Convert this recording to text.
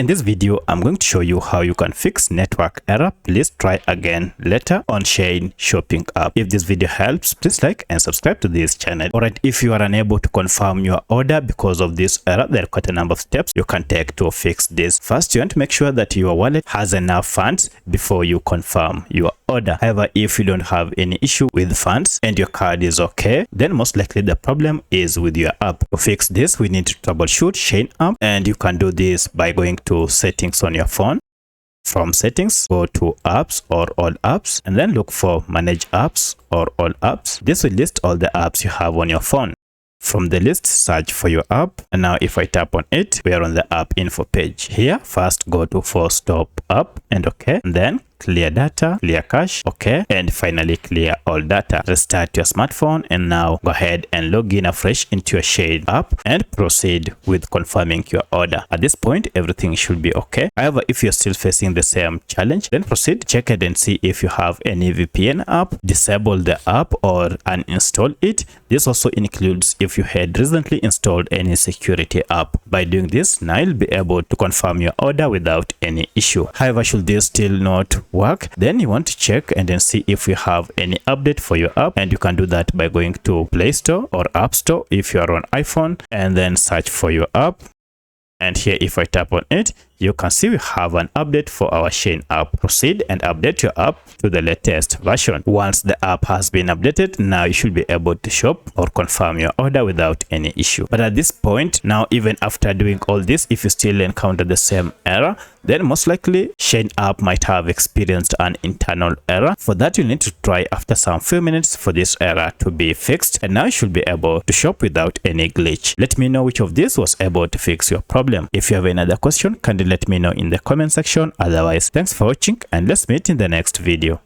In this video, I'm going to show you how you can fix network error. Please try again later on Shein shopping app. If this video helps, please like and subscribe to this channel. Alright, if you are unable to confirm your order because of this error, there are quite a number of steps you can take to fix this. First, you want to make sure that your wallet has enough funds before you confirm your order. However, if you don't have any issue with funds and your card is okay, then most likely the problem is with your app. To fix this, we need to troubleshoot Shein app, and you can do this by going to settings on your phone. From settings, go to apps or all apps, and then look for manage apps or all apps. This will list all the apps you have on your phone. From the list, search for your app, and now if I tap on it, we are on the app info page. Here, first go to force stop app and okay, and then clear data, clear cache, okay, and finally clear all data. Restart your smartphone, and now go ahead and log in afresh into your Shein app and proceed with confirming your order. At this point, everything should be okay. However, if you're still facing the same challenge, then proceed, check it and see if you have any VPN app, disable the app or uninstall it. This also includes if you had recently installed any security app. By doing this, now you'll be able to confirm your order without any issue. However, should this still not work, then you want to check and then see if you have any update for your app, and you can do that by going to Play Store or App Store if you are on iPhone, and then search for your app. And here, if I tap on it, you can see we have an update for our Shein app. Proceed and update your app to the latest version. Once the app has been updated, now you should be able to shop or confirm your order without any issue. But at this point, now even after doing all this, if you still encounter the same error, then most likely Shein app might have experienced an internal error. For that, you need to try after some few minutes for this error to be fixed, and now you should be able to shop without any glitch. Let me know which of these was able to fix your problem. If you have another question, kindly let me know in the comment section. Otherwise, thanks for watching, and let's meet in the next video.